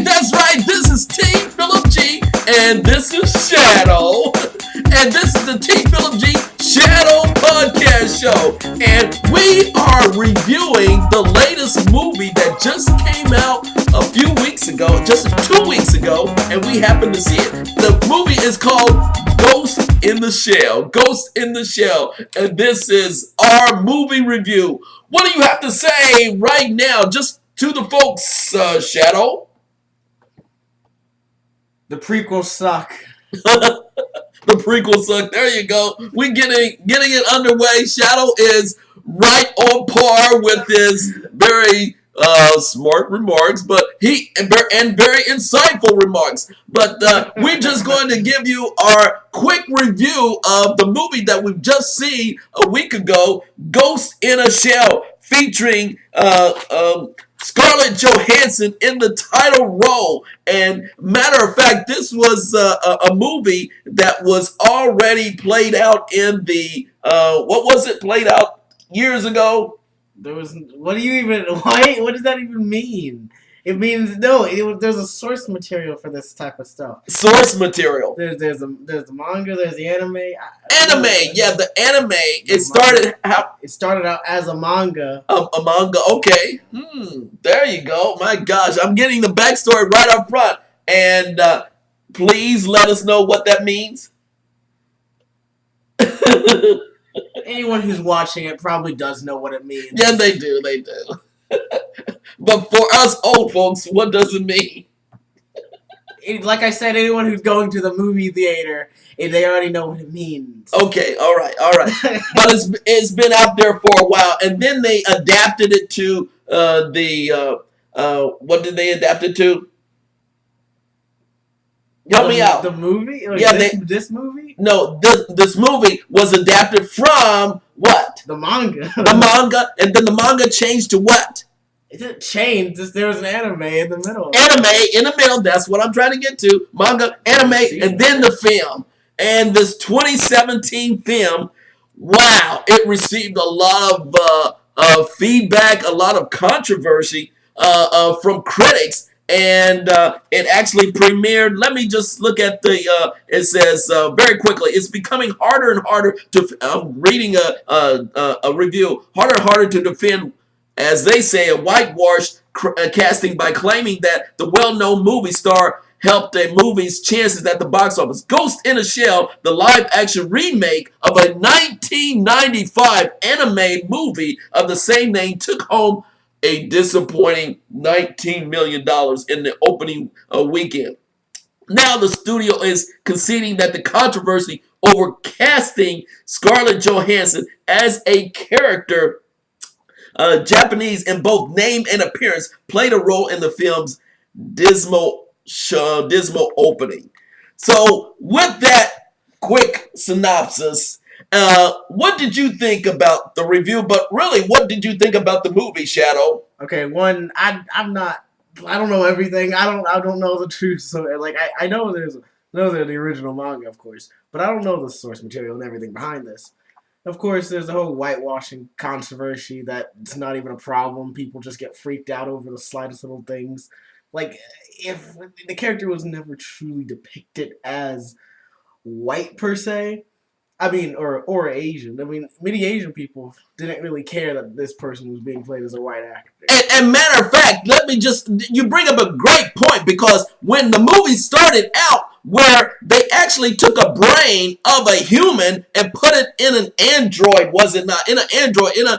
That's right. This is Team Phillip G, and this is Shadow, and this is the Team Phillip G Shadow Podcast Show, and we are reviewing the latest movie that just came out a few weeks ago, just 2 weeks ago, and we happened to see it. The movie is called Ghost in the Shell. Ghost in the Shell, and this is our movie review. What do you have to say right now, just to the folks, Shadow? The prequels suck. The prequels suck. There you go. We getting it underway. Shadow is right on par with his very smart remarks, but and very insightful remarks. But we're just going to give you our quick review of the movie that we've just seen a week ago, Ghost in a Shell, featuring Scarlett Johansson in the title role. And matter of fact, this was a movie that was already played out in the what was it played out years ago? What does that even mean? It means there's a source material for this type of stuff. Source material. There's the manga. There's the anime. The anime. It started out as a manga. A manga. Okay. There you go. My gosh, I'm getting the backstory right up front. And please let us know what that means. Anyone who's watching it probably does know what it means. Yeah, they do. They do. But for us old folks, what does it mean? Like I said, anyone who's going to the movie theater, they already know what it means. Okay, all right. But it's been out there for a while, and then they adapted it to what did they adapt it to? Help me out. The movie? This movie? No, this movie was adapted from what? The manga. The manga, and then the manga changed to what? It didn't change. There was an anime in the middle. Anime in the middle. That's what I'm trying to get to. Manga, anime, and then the film. And this 2017 film, wow, it received a lot of feedback, a lot of controversy from critics. And it actually premiered. Let me just look at it says very quickly, it's becoming harder and harder to, I'm reading a review, harder and harder to defend, as they say, a whitewashed casting by claiming that the well-known movie star helped a movie's chances at the box office. Ghost in a Shell, the live-action remake of a 1995 anime movie of the same name, took home a disappointing $19 million in the opening weekend. Now the studio is conceding that the controversy over casting Scarlett Johansson as a character, Japanese in both name and appearance, played a role in the film's dismal opening. So with that quick synopsis, what did you think about the review? But really, what did you think about the movie, Shadow? Okay, I don't know everything. I don't know the truth. So like I know there's the original manga, of course, but I don't know the source material and everything behind this. Of course, there's the whole whitewashing controversy that it's not even a problem. People just get freaked out over the slightest little things. Like, if the character was never truly depicted as white per se, I mean, or Asian. I mean, many Asian people didn't really care that this person was being played as a white actor. And matter of fact, you bring up a great point, because when the movie started out, where they actually took a brain of a human and put it in an android, was it not? In an android, an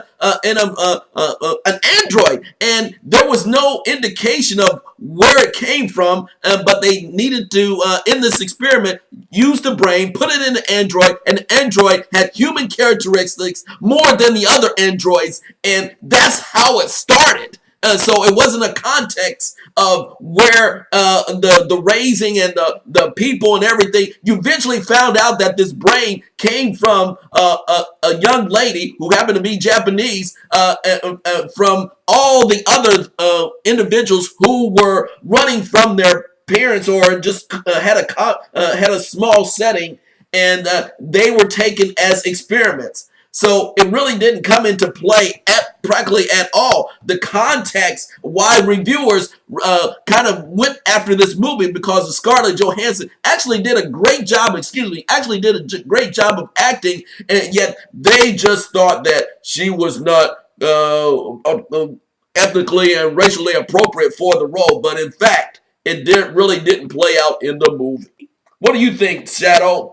android, and there was no indication of where it came from, but they needed to, in this experiment, use the brain, put it in an android, and the android had human characteristics more than the other androids, and that's how it started. So it wasn't a context of where the raising and the people and everything. You eventually found out that this brain came from a young lady who happened to be Japanese, from all the other individuals who were running from their parents or just had a small setting, and they were taken as experiments. So it really didn't come into play practically at all. The context why reviewers kind of went after this movie because of Scarlett Johansson actually did a great job, great job of acting, and yet they just thought that she was not ethnically and racially appropriate for the role. But in fact, it really didn't play out in the movie. What do you think, Shadow?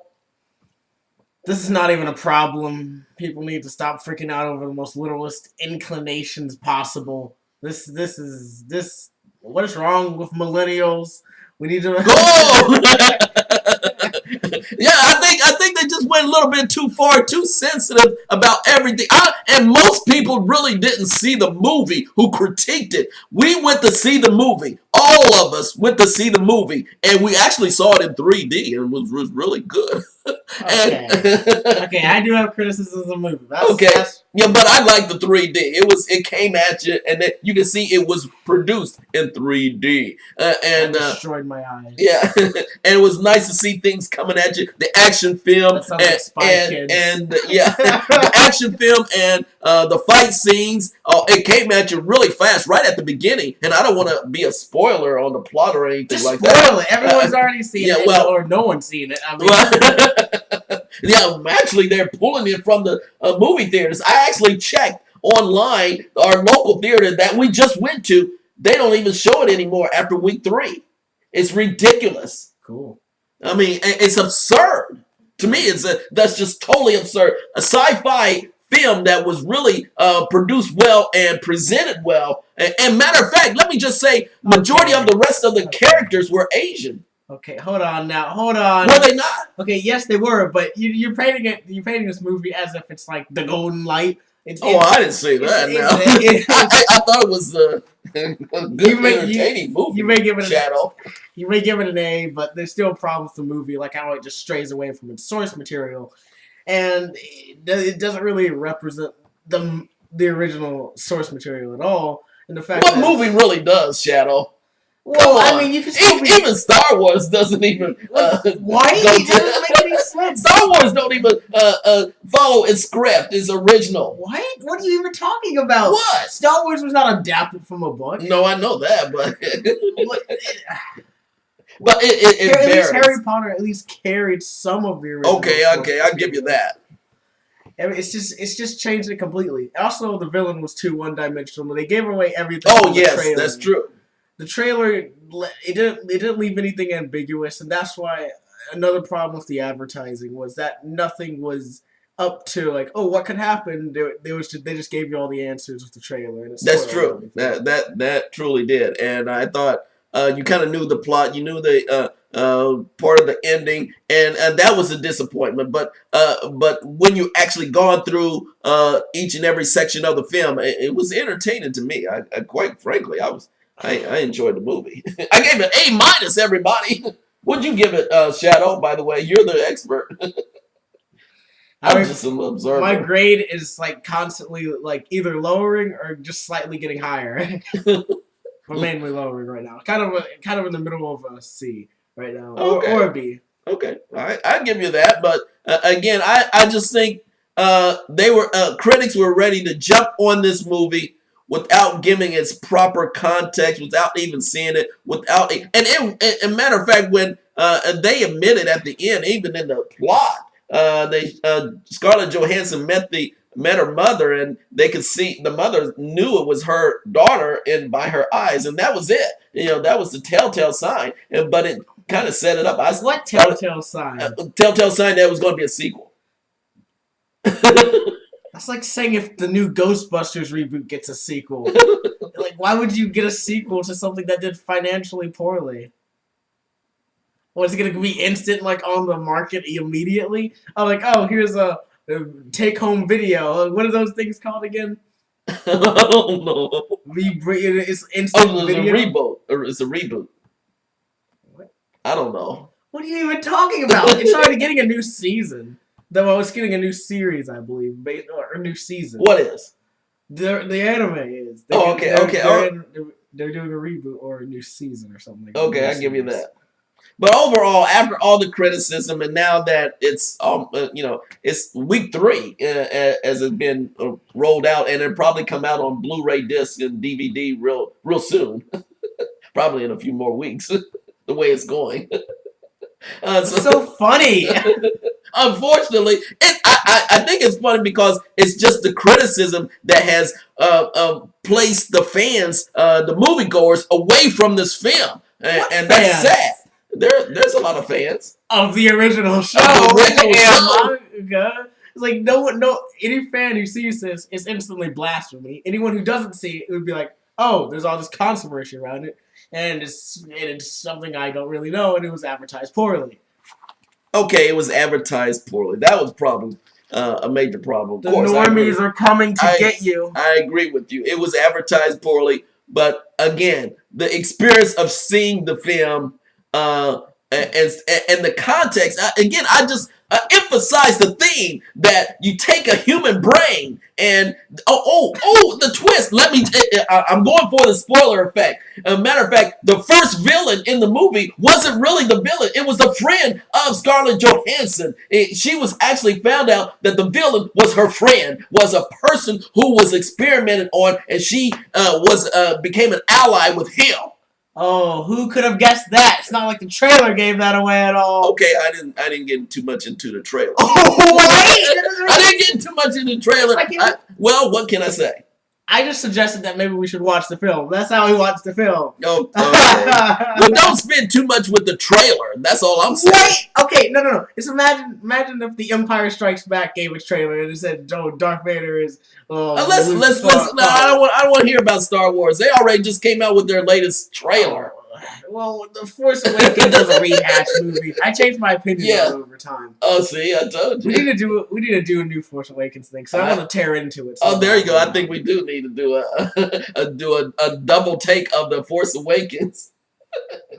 This is not even a problem. People need to stop freaking out over the most literalist inclinations possible. This. What is wrong with millennials? We need to. Go! Yeah, I think they just went a little bit too far, too sensitive about everything. And most people really didn't see the movie who critiqued it. We went to see the movie. All of us went to see the movie, and we actually saw it in 3D, and it was really good. Okay. Okay, I do have criticisms of the movie. Yeah, but I like the 3D. It came at you, and then you can see it was produced in 3D. And destroyed my eyes. Yeah, and it was nice to see things coming at you. The action film and the action film and the fight scenes. It came at you really fast right at the beginning. And I don't want to be a spoiler on the plot or anything just like spoil that. Spoil it. Everyone's already seen it, or no one's seen it. I mean, yeah, actually, they're pulling it from the movie theaters. I actually checked online, our local theater that we just went to. They don't even show it anymore after week 3. It's ridiculous. Cool. I mean, it's absurd. To me, that's just totally absurd. A sci-fi film that was really produced well and presented well. And matter of fact, let me just say, majority of the rest of the characters were Asian. Okay, hold on now. Hold on. Were they not? Okay, yes, they were, but you're painting this movie as if it's like the golden light. I didn't say that. I thought it was a good, entertaining movie. You may give it Shadow. You may give it an A, but there's still problems with the movie, like how it just strays away from its source material, and it doesn't really represent the original source material at all. And the fact what movie really does, Shadow? Well, I mean, you can still even Star Wars doesn't even. Why? It doesn't make any sense. Star Wars don't even follow its script, its original. What? What are you even talking about? What? Star Wars was not adapted from a book. No, I know that, but at least Harry Potter at least carried some of the original. Okay, I'll give you that. I mean, it's just changed it completely. Also, the villain was too one-dimensional. They gave away everything. Oh yes, that's true. The trailer, it didn't leave anything ambiguous, and that's why another problem with the advertising was that nothing was up to like, oh, what could happen? They just gave you all the answers with the trailer. And that's true. That truly did, and I thought you kind of knew the plot, you knew the part of the ending, and that was a disappointment. But when you actually gone through each and every section of the film, it was entertaining to me. I quite frankly, I enjoyed the movie. I gave it A-, everybody. What'd you give it, Shadow, by the way? You're the expert. I'm just an observer. My grade is like constantly like either lowering or just slightly getting higher. But mainly lowering right now. Kind of in the middle of a C right now. Okay. Or a B. Okay. All right. I'll give you that. But again, I just think critics were ready to jump on this movie without giving its proper context, without even seeing it, and matter of fact, when they admitted at the end, even in the plot, Scarlett Johansson met her mother, and they could see the mother knew it was her daughter by her eyes, and that was it. That was the telltale sign. But it kind of set it up. What telltale sign? Telltale sign that it was going to be a sequel. That's like saying if the new Ghostbusters reboot gets a sequel. Like, why would you get a sequel to something that did financially poorly? Was it going to be instant, like, on the market immediately? Here's a take-home video. What are those things called again? I don't know. It's instant video? It's a reboot. What? I don't know. What are you even talking about? It's already getting a new season. Though it's getting a new series, I believe, or a new season. What is? The anime is. Okay. They're doing a reboot or a new season or something. Okay, I'll give you that. But overall, after all the criticism, and now that it's it's week 3 as it's been rolled out, and it'll probably come out on Blu-ray disc and DVD real soon, probably in a few more weeks. The way it's going, so funny. Unfortunately, I think it's funny because it's just the criticism that has placed the fans, the moviegoers, away from this film, and that's sad. There's a lot of fans of the original show. It's like any fan who sees this is instantly blasphemy. Anyone who doesn't see it would be like, oh, there's all this controversy around it, and it's something I don't really know, and it was advertised poorly. Okay, it was advertised poorly. That was probably a major problem. The normies are coming to get you. I agree with you. It was advertised poorly, but again, the experience of seeing the film and the context. Again, I just emphasize the theme that you take a human brain and the twist. I'm going for the spoiler effect. As a matter of fact, the first villain in the movie wasn't really the villain. It was a friend of Scarlett Johansson. She was actually found out that the villain was her friend, was a person who was experimented on, and she became an ally with him. Oh, who could have guessed that? It's not like the trailer gave that away at all. Okay, I didn't get too much into the trailer. Oh, wait! I didn't get too much into the trailer. Well, what can I say? I just suggested that maybe we should watch the film. That's how we watch the film. Oh, okay. Well, don't spend too much with the trailer. That's all I'm saying. Wait! Okay, no. Just imagine if The Empire Strikes Back gave its trailer and it said, "Oh, Darth Vader is." Let's. No, I don't want to hear about Star Wars. They already just came out with their latest trailer. Well, The Force Awakens is a rehash movie. I changed my opinion over time. Oh, see, I told you. We need to do a new Force Awakens thing. So I want to tear into it. Oh, there you go. I think we do need to do a double take of The Force Awakens.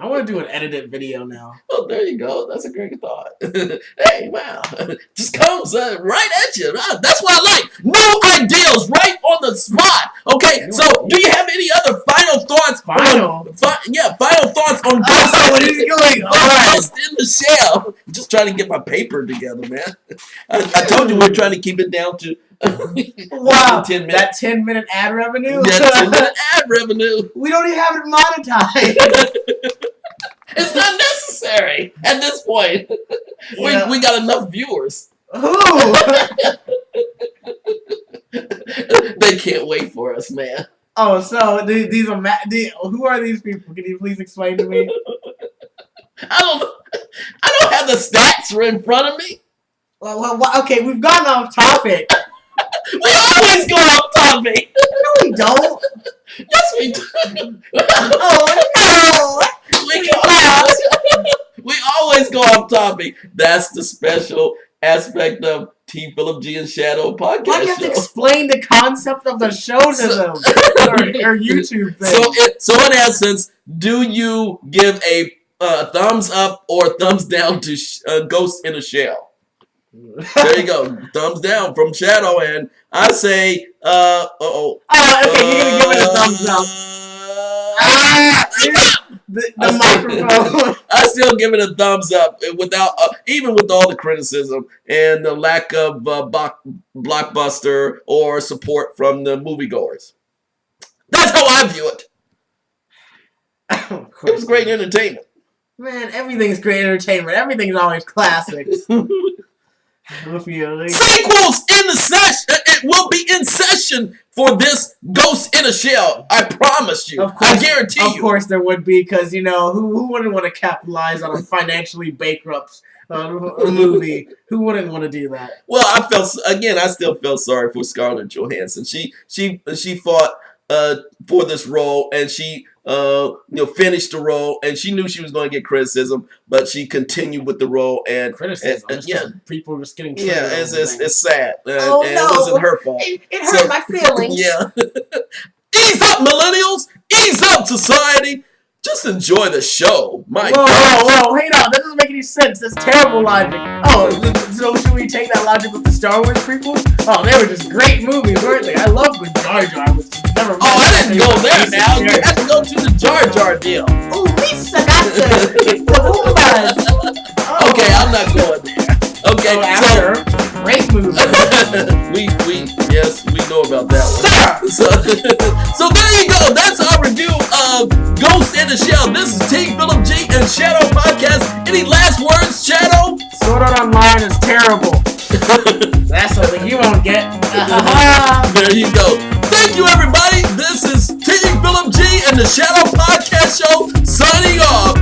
I want to do an edited video now. Oh, there you go. That's a great thought. Hey, wow. Just comes right at you. That's what I like. New ideas right on the spot. Okay, so do you have any other final thoughts? Final thoughts on Ghost, what is going on? Ghost in the Shell. I'm just trying to get my paper together, man. I told you we're trying to keep it down to wow, 10 minutes. That 10-minute ad revenue? That 10-minute ad revenue. We don't even have it monetized. It's not necessary at this point. Yeah. We got enough viewers. Who? They can't wait for us, man. Oh, so these are who are these people? Can you please explain to me? I don't have the stats in front of me. Well, okay, we've gone off topic. We always go off topic. No, we don't. Yes, we do. Oh, no. We always go off topic. That's the special aspect of T. Phillip G and Shadow podcast. Why do you have to explain the concept of the show to them? or YouTube thing? So in essence, do you give a thumbs up or thumbs down to Ghost in a Shell? There you go. Thumbs down from Shadow, and I say, okay, you're gonna give it a thumbs up. The microphone. I still give it a thumbs up, even with all the criticism and the lack of blockbuster or support from the moviegoers. That's how I view it. It was great entertainment. Man, everything's great entertainment. Everything's always classics. Sequels in the session. It will be in session for this Ghost in a Shell. I promise you. Of course, I guarantee you. Of course there would be, because who wouldn't want to capitalize on a financially bankrupt movie? Who wouldn't want to do that? Well, I still felt sorry for Scarlett Johansson. She fought for this role, and she finished the role, and she knew she was going to get criticism, but she continued with the role. And criticism, people just getting triggered. Yeah, it's sad. And it wasn't her fault. It hurt my feelings. Yeah. Ease up, millennials. Ease up, society. Just enjoy the show. Whoa, hang on. That doesn't make any sense. That's terrible logic. Oh, so should we take that logic with the Star Wars prequels? Oh, they were just great movies, weren't they? I loved when Jar Jar was never. Oh, I didn't go there now. You had to go to the Jar Jar deal. Oh, Lisa got the So there you go. That's our review of Ghost in the Shell. This is Team Phillip G and Shadow Podcast. Any last words, Shadow? Sword Art Online is terrible. That's something you won't get. There you go. Thank you, everybody. This is Team Phillip G and the Shadow Podcast Show signing off.